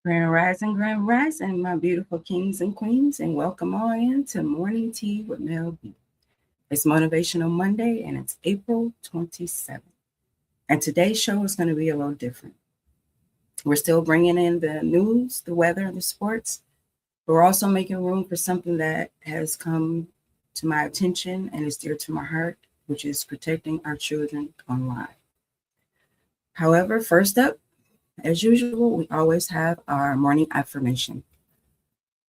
Grand Rising, my beautiful kings and queens, and welcome all in to Morning Tea with Mell B. It's Motivational Monday, and it's April 27th. And today's show is going to be a little different. We're still bringing in the news, the weather, the sports, but we're also making room for something that has come to my attention and is dear to my heart, which is protecting our children online. However, first up, as usual, we always have our morning affirmation.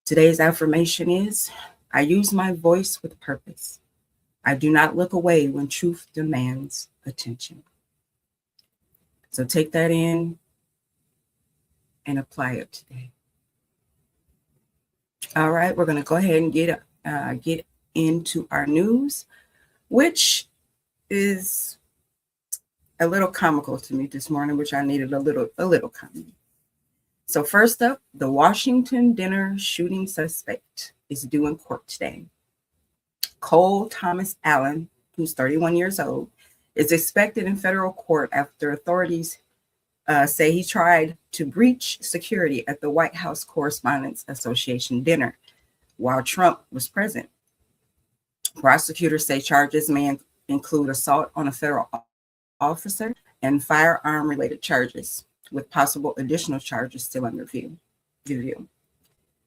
Today's affirmation is, I use my voice with purpose. I do not look away when truth demands attention. So take that in and apply it today. All right, we're going to go ahead and get into our news, which is a little comical to me this morning, which I needed a little comedy. So first up, the Washington dinner shooting suspect is due in court today. Cole Thomas Allen, who's 31 years old, is expected in federal court after authorities say he tried to breach security at the White House Correspondents Association dinner while Trump was present. Prosecutors say charges may include assault on a federal officer and firearm-related charges, with possible additional charges still under review.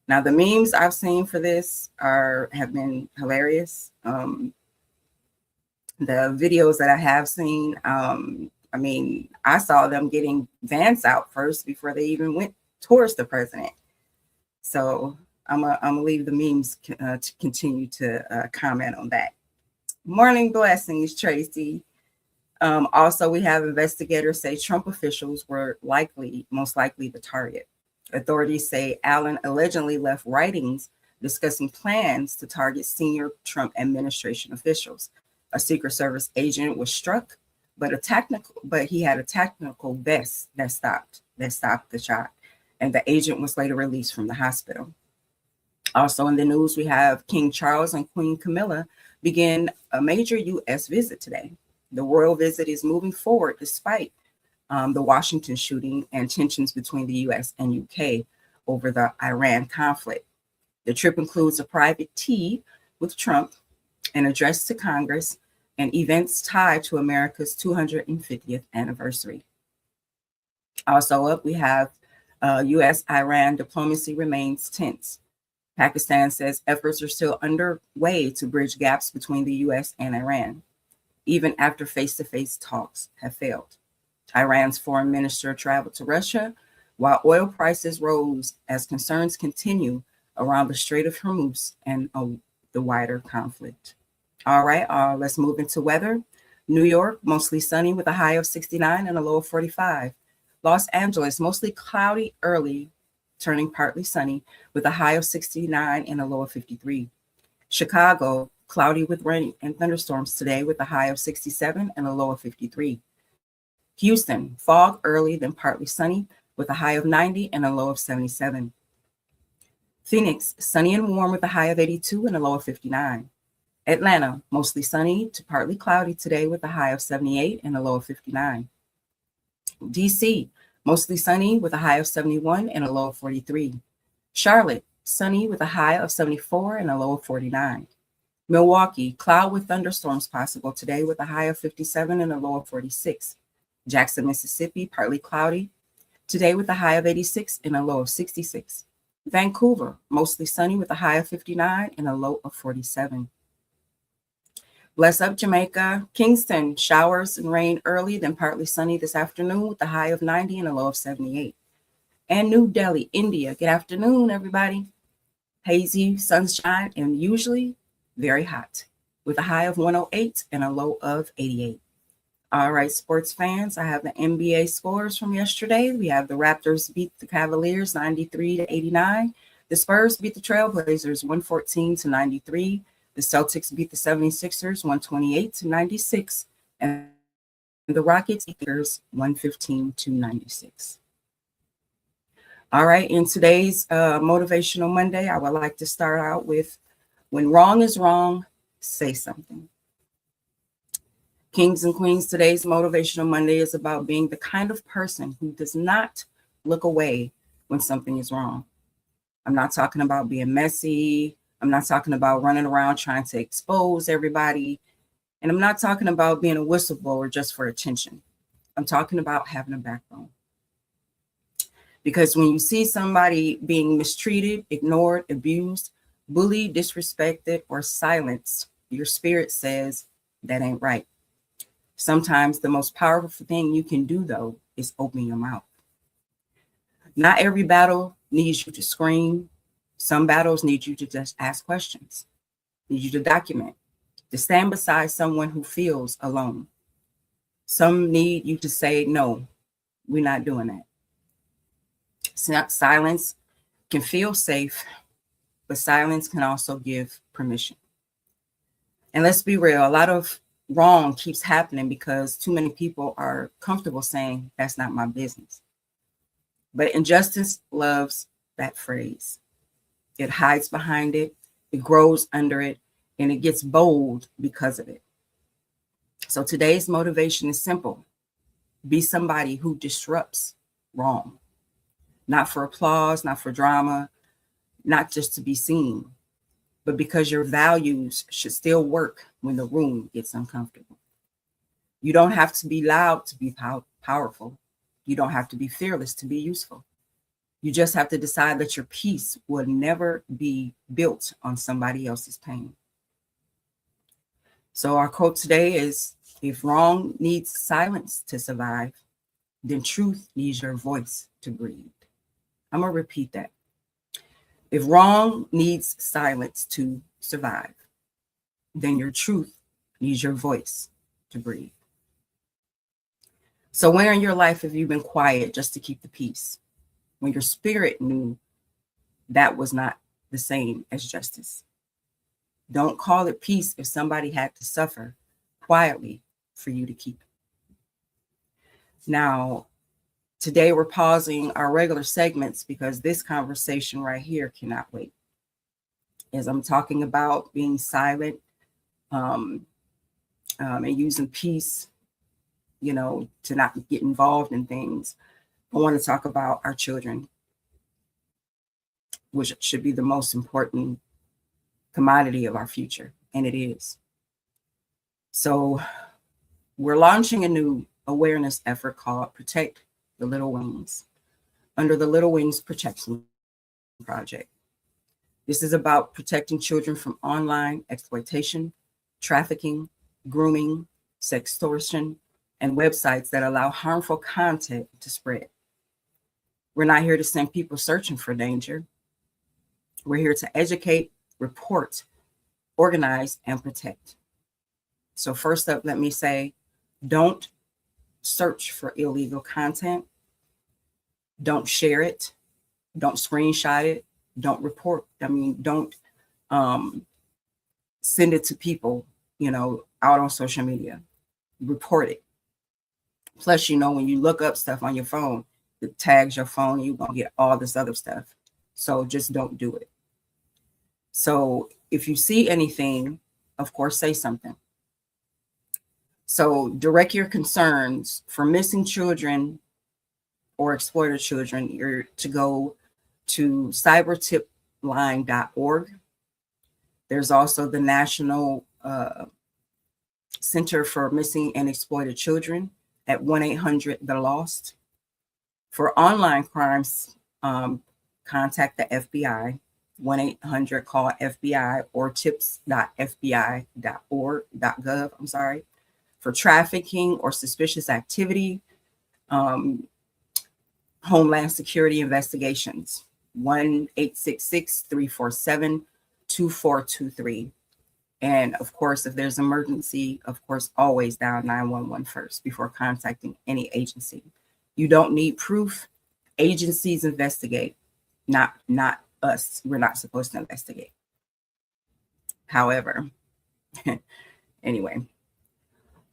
Now, the memes I've seen for this have been hilarious. The videos that I have seen, I saw them getting Vance out first before they even went towards the president. So I'm gonna leave the memes to continue to comment on that. Morning blessings, Tracy. Also, we have investigators say Trump officials were most likely the target. Authorities say Allen allegedly left writings discussing plans to target senior Trump administration officials. A Secret Service agent was struck, but he had a technical vest that stopped the shot, and the agent was later released from the hospital. Also in the news, we have King Charles and Queen Camilla begin a major U.S. visit today. The royal visit is moving forward despite the Washington shooting and tensions between the U.S. and U.K. over the Iran conflict. The trip includes a private tea with Trump, an address to Congress, and events tied to America's 250th anniversary. Also up, we have U.S.-Iran diplomacy remains tense. Pakistan says efforts are still underway to bridge gaps between the U.S. and Iran, even after face-to-face talks have failed. Iran's foreign minister traveled to Russia, while oil prices rose as concerns continue around the Strait of Hormuz and the wider conflict. All right, let's move into weather. New York, mostly sunny with a high of 69 and a low of 45. Los Angeles, mostly cloudy early, turning partly sunny with a high of 69 and a low of 53. Chicago, cloudy with rain and thunderstorms today with a high of 67 and a low of 53. Houston, fog early, then partly sunny with a high of 90 and a low of 77. Phoenix, sunny and warm with a high of 82 and a low of 59. Atlanta, mostly sunny to partly cloudy today with a high of 78 and a low of 59. DC, mostly sunny with a high of 71 and a low of 43. Charlotte, sunny with a high of 74 and a low of 49. Milwaukee, cloud with thunderstorms possible today with a high of 57 and a low of 46. Jackson, Mississippi, partly cloudy today with a high of 86 and a low of 66. Vancouver, mostly sunny with a high of 59 and a low of 47. Bless up, Jamaica. Kingston, showers and rain early, then partly sunny this afternoon with a high of 90 and a low of 78. And New Delhi, India, good afternoon, everybody. Hazy, sunshine, and usually very hot with a high of 108 and a low of 88. All right, sports fans, I have the NBA scores from yesterday. We have the Raptors beat the Cavaliers 93-89. The Spurs beat the Trailblazers 114-93. The Celtics beat the 76ers 128-96. And the Rockets beat the Lakers 115-96. All right, in today's Motivational Monday, I would like to start out with, when wrong is wrong, say something. Kings and Queens, today's Motivational Monday is about being the kind of person who does not look away when something is wrong. I'm not talking about being messy. I'm not talking about running around trying to expose everybody. And I'm not talking about being a whistleblower just for attention. I'm talking about having a backbone. Because when you see somebody being mistreated, ignored, abused, bullied, disrespected, or silenced, your spirit says that ain't right. Sometimes the most powerful thing you can do, though, is open your mouth. Not every battle needs you to scream. Some battles need you to just ask questions, need you to document, to stand beside someone who feels alone. Some need you to say, no, we're not doing that. Silence can feel safe, but silence can also give permission. And let's be real, a lot of wrong keeps happening because too many people are comfortable saying, that's not my business. But injustice loves that phrase. It hides behind it, it grows under it, and it gets bold because of it. So today's motivation is simple. Be somebody who disrupts wrong. Not for applause, not for drama, not just to be seen, but because your values should still work when the room gets uncomfortable. You don't have to be loud to be powerful. You don't have to be fearless to be useful. You just have to decide that your peace will never be built on somebody else's pain. So our quote today is, if wrong needs silence to survive, then truth needs your voice to breathe. I'm going to repeat that. If wrong needs silence to survive, then your truth needs your voice to breathe. So where in your life have you been quiet just to keep the peace, when your spirit knew that was not the same as justice? Don't call it peace if somebody had to suffer quietly for you to keep it. Now, today we're pausing our regular segments because this conversation right here cannot wait. As I'm talking about being silent and using peace, to not get involved in things, I want to talk about our children, which should be the most important commodity of our future, and it is. So we're launching a new awareness effort called Protect the Little Wings under the Little Wings Protection Project. This is about protecting children from online exploitation, trafficking, grooming, sextortion, and websites that allow harmful content to spread. We're not here to send people searching for danger. We're here to educate, report, organize, and protect. So first up, let me say, don't search for illegal content. Don't share it. Don't screenshot it. Don't report. Don't send it to people, out on social media. Report it. Plus, when you look up stuff on your phone, it tags your phone, you're going to get all this other stuff. So just don't do it. So if you see anything, of course, say something. So direct your concerns for missing children or exploited children. You're to go to cybertipline.org. There's also the National Center for Missing and Exploited Children at 1-800-THE-LOST. For online crimes, contact the FBI, 1-800-CALL-FBI or tips.fbi.org.gov. For trafficking or suspicious activity, Homeland Security Investigations, 1-866-347-2423. And of course, if there's emergency, of course, always dial 911 first before contacting any agency. You don't need proof. Agencies investigate, not us. We're not supposed to investigate. However, anyway,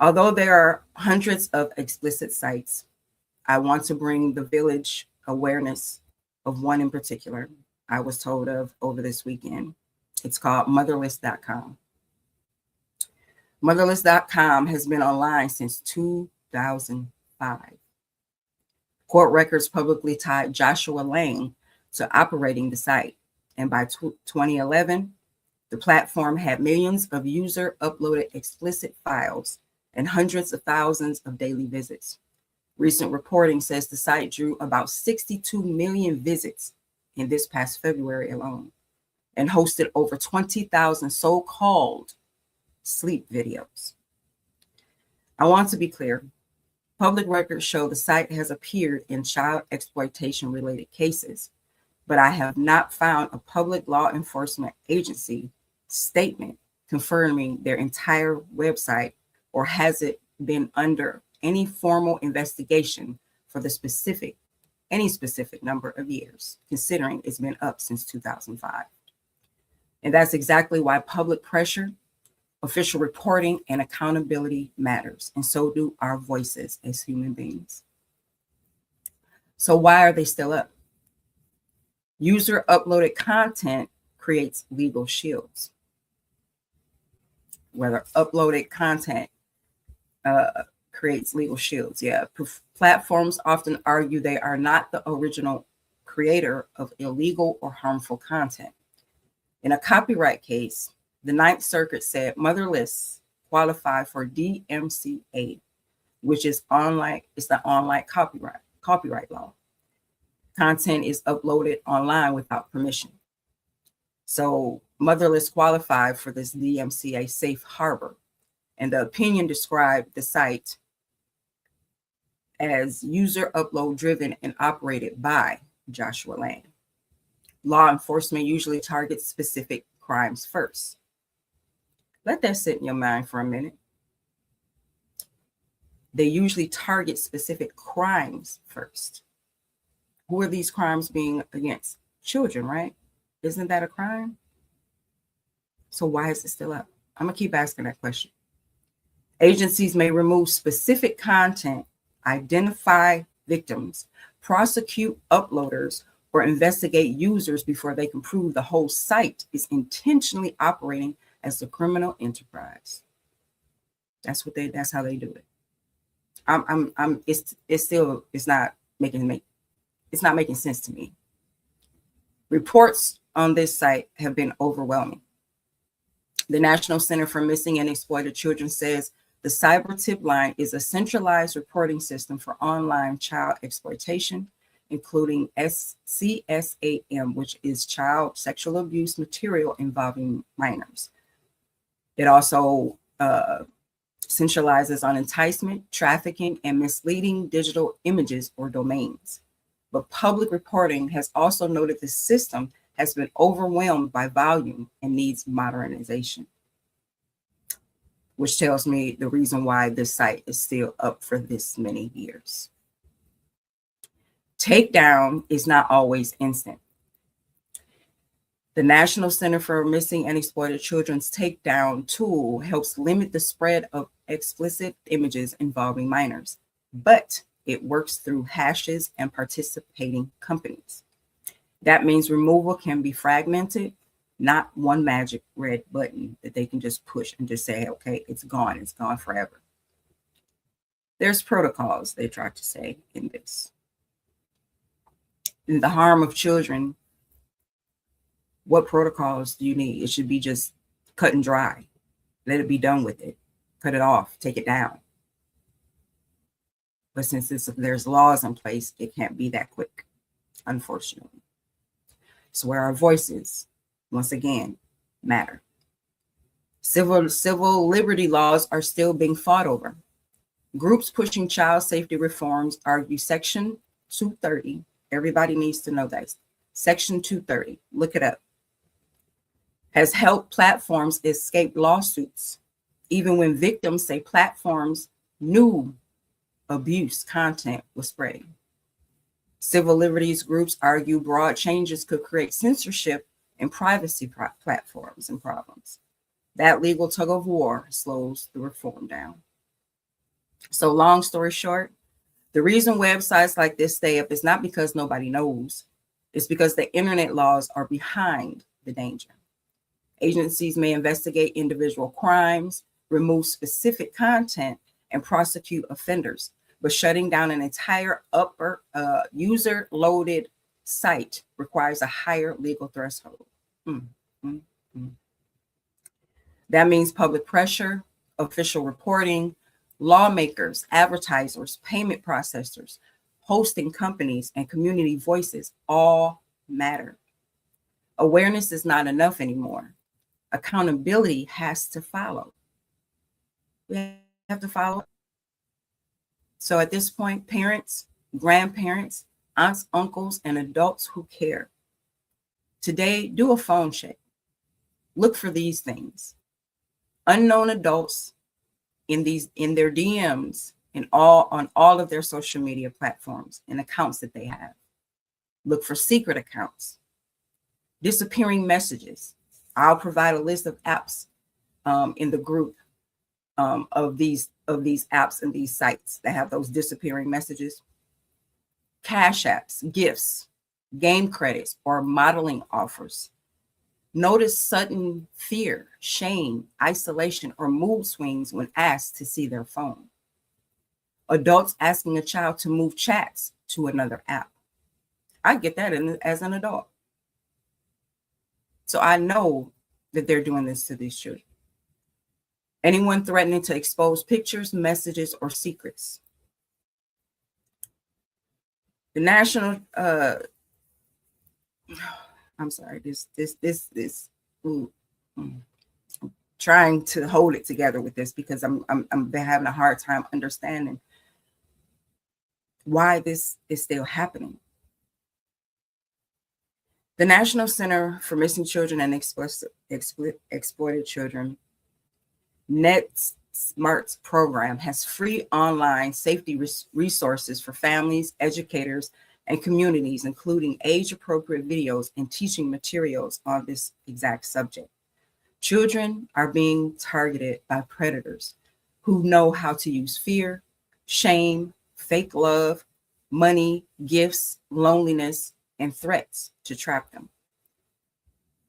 although there are hundreds of explicit sites, I want to bring the village awareness of one in particular I was told of over this weekend. It's called motherless.com. Motherless.com has been online since 2005. Court records publicly tied Joshua Lang to operating the site, and by 2011, the platform had millions of user-uploaded explicit files and hundreds of thousands of daily visits. Recent reporting says the site drew about 62 million visits in this past February alone and hosted over 20,000 so-called sleep videos. I want to be clear. Public records show the site has appeared in child exploitation related cases, but I have not found a public law enforcement agency statement confirming their entire website, or has it been under any formal investigation for any specific number of years, considering it's been up since 2005. And that's exactly why public pressure, official reporting, and accountability matters, and so do our voices as human beings. So why are they still up? User uploaded content creates legal shields. Whether uploaded content creates legal shields. Yeah, platforms often argue they are not the original creator of illegal or harmful content. In a copyright case, the Ninth Circuit said motherless qualify for DMCA, which is the online copyright law. Content is uploaded online without permission. So motherless qualified for this DMCA safe harbor. And the opinion described the site as user upload driven and operated by Joshua Lang. Law enforcement usually targets specific crimes first. Let that sit in your mind for a minute. They usually target specific crimes first. Who are these crimes being against? Children, right? Isn't that a crime? So why is it still up? I'm going to keep asking that question. Agencies may remove specific content, identify victims, prosecute uploaders, or investigate users before they can prove the whole site is intentionally operating as a criminal enterprise. That's how they do it. It's not making sense to me. Reports on this site have been overwhelming. The National Center for Missing and Exploited Children says the cyber tip line is a centralized reporting system for online child exploitation, including CSAM, which is child sexual abuse material involving minors. It also centralizes on enticement, trafficking, and misleading digital images or domains. But public reporting has also noted the system has been overwhelmed by volume and needs modernization, which tells me the reason why this site is still up for this many years. Takedown is not always instant. The National Center for Missing and Exploited Children's takedown tool helps limit the spread of explicit images involving minors, but it works through hashes and participating companies. That means removal can be fragmented, not one magic red button that they can just push and just say, okay, it's gone forever. There's protocols, they try to say in this. In the harm of children, what protocols do you need? It should be just cut and dry. Let it be done with it. Cut it off, take it down. But since there's laws in place, it can't be that quick, unfortunately. So where our voices, once again, matter. Civil liberty laws are still being fought over. Groups pushing child safety reforms argue Section 230. Everybody needs to know that. Section 230, look it up, has helped platforms escape lawsuits, even when victims say platforms knew abuse content was spreading. Civil liberties groups argue broad changes could create censorship and privacy platforms and problems. That legal tug of war slows the reform down. So long story short, the reason websites like this stay up is not because nobody knows. It's because the internet laws are behind the danger. Agencies may investigate individual crimes, remove specific content, and prosecute offenders, but shutting down an entire upper user-loaded site requires a higher legal threshold. Mm, mm, mm. That means public pressure, official reporting, lawmakers, advertisers, payment processors, hosting companies, and community voices all matter. Awareness is not enough anymore. Accountability has to follow. We have to follow. So at this point, parents, grandparents, aunts, uncles, and adults who care, today, do a phone check. Look for these things. Unknown adults in their DMs on all of their social media platforms and accounts that they have. Look for secret accounts. Disappearing messages. I'll provide a list of apps in the group of these apps and these sites that have those disappearing messages. Cash apps, gifts, game credits, or modeling offers. Notice sudden fear, shame, isolation, or mood swings when asked to see their phone. Adults asking a child to move chats to another app. I get that as an adult. So I know that they're doing this to these children. Anyone threatening to expose pictures, messages, or secrets. The national, I'm sorry, I'm trying to hold it together with this because I'm having a hard time understanding why this is still happening. The National Center for Missing Children and Exploited Children, NetSmarts program, has free online safety resources for families, educators, and communities, including age-appropriate videos and teaching materials on this exact subject. Children are being targeted by predators who know how to use fear, shame, fake love, money, gifts, loneliness, and threats to trap them.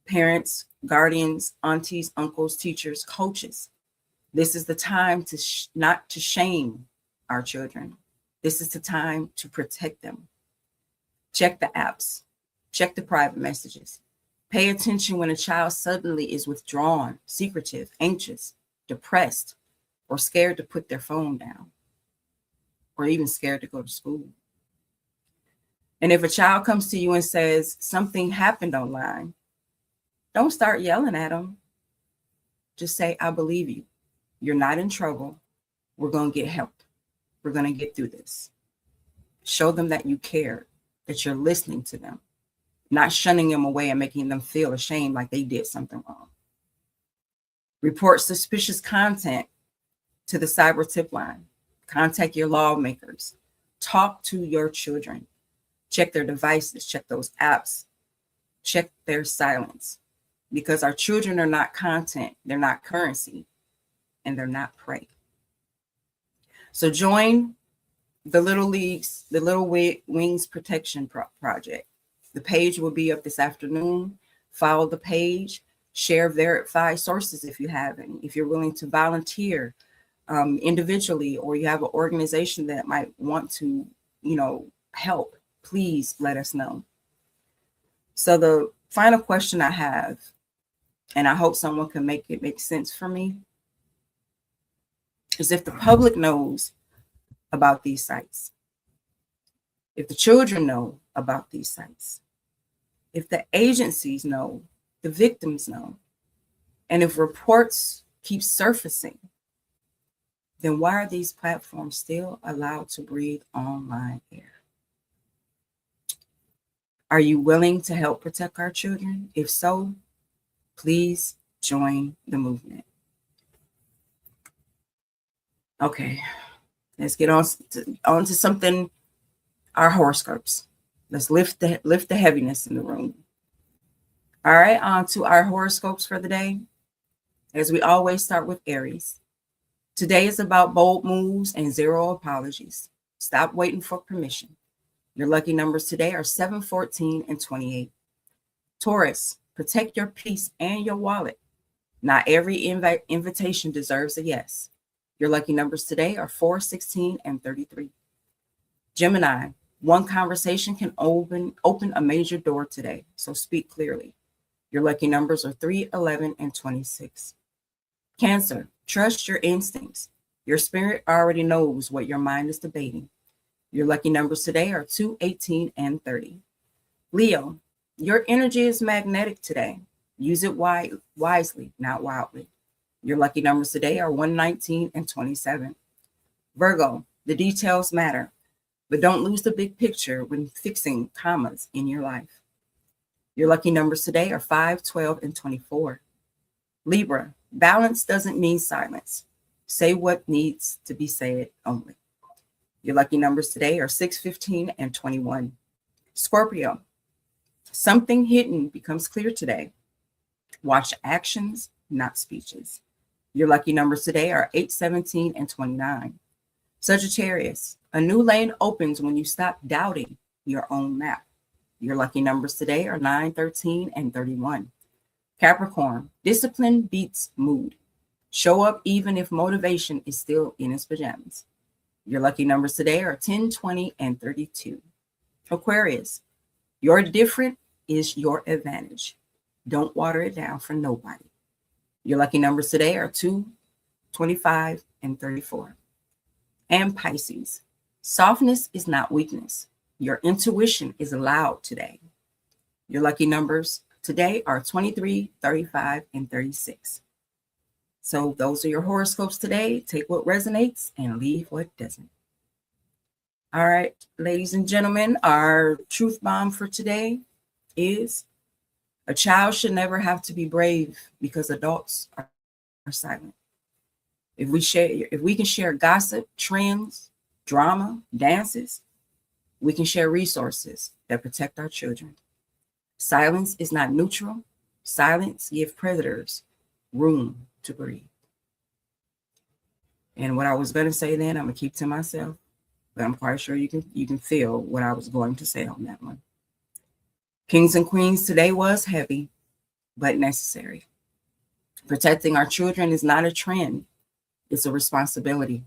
Parents, guardians, aunties, uncles, teachers, coaches, this is the time to not to shame our children. This is the time to protect them. Check the apps. Check the private messages. Pay attention when a child suddenly is withdrawn, secretive, anxious, depressed, or scared to put their phone down, or even scared to go to school. And if a child comes to you and says something happened online, don't start yelling at them. Just say, I believe you. You're not in trouble. We're going to get help. We're going to get through this. Show them that you care, that you're listening to them, not shunning them away and making them feel ashamed like they did something wrong. Report suspicious content to the cyber tip line. Contact your lawmakers. Talk to your children. Check their devices, check those apps, check their silence, because our children are not content, they're not currency, and they're not prey. So join the Little Leagues, the Little Wings Protection Project. The page will be up this afternoon. Follow the page, share verified sources if you have any. If you're willing to volunteer individually, or you have an organization that might want to, help, please let us know. So the final question I have, and I hope someone can make it make sense for me, is if the public knows about these sites, if the children know about these sites, if the agencies know, the victims know, and if reports keep surfacing, then why are these platforms still allowed to breathe online air? Are you willing to help protect our children? If so, please join the movement. Okay, let's get on to something, our horoscopes. Let's lift the heaviness in the room. All right, on to our horoscopes for the day. As we always start with Aries. Today is about bold moves and zero apologies. Stop waiting for permission. Your lucky numbers today are 7, 14, and 28. Taurus, protect your peace and your wallet. Not every invitation deserves a yes. Your lucky numbers today are 4, 16, and 33. Gemini, one conversation can open a major door today, so speak clearly. Your lucky numbers are 3, 11, and 26. Cancer, trust your instincts. Your spirit already knows what your mind is debating. Your lucky numbers today are 2, 18, and 30. Leo, your energy is magnetic today. Use it wisely, not wildly. Your lucky numbers today are 1, 19, and 27. Virgo, the details matter, but don't lose the big picture when fixing commas in your life. Your lucky numbers today are 5, 12, and 24. Libra, balance doesn't mean silence. Say what needs to be said only. Your lucky numbers today are 6, 15, and 21. Scorpio, something hidden becomes clear today. Watch actions, not speeches. Your lucky numbers today are 8, 17, and 29. Sagittarius, a new lane opens when you stop doubting your own map. Your lucky numbers today are 9, 13, and 31. Capricorn, discipline beats mood. Show up even if motivation is still in its pajamas. Your lucky numbers today are 10, 20, and 32. Aquarius, your different is your advantage. Don't water it down for nobody. Your lucky numbers today are 2, 25, and 34. And Pisces, softness is not weakness. Your intuition is loud today. Your lucky numbers today are 23, 35, and 36. So those are your horoscopes today. Take what resonates and leave what doesn't. All right, ladies and gentlemen, our truth bomb for today is a child should never have to be brave because adults are silent. If we can share gossip, trends, drama, dances, we can share resources that protect our children. Silence is not neutral. Silence gives predators room to breathe. And what I was going to say then, I'm going to keep to myself, but I'm quite sure you can feel what I was going to say on that one. Kings and queens, today was heavy, but necessary. Protecting our children is not a trend. It's a responsibility.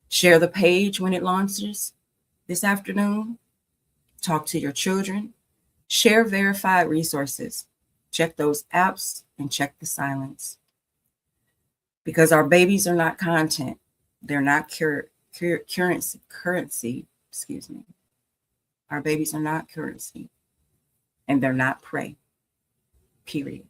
Share the page when it launches this afternoon. Talk to your children. Share verified resources. Check those apps and check the silence. Because our babies are not content. They're not currency. Excuse me. Our babies are not currency. And they're not prey. Period.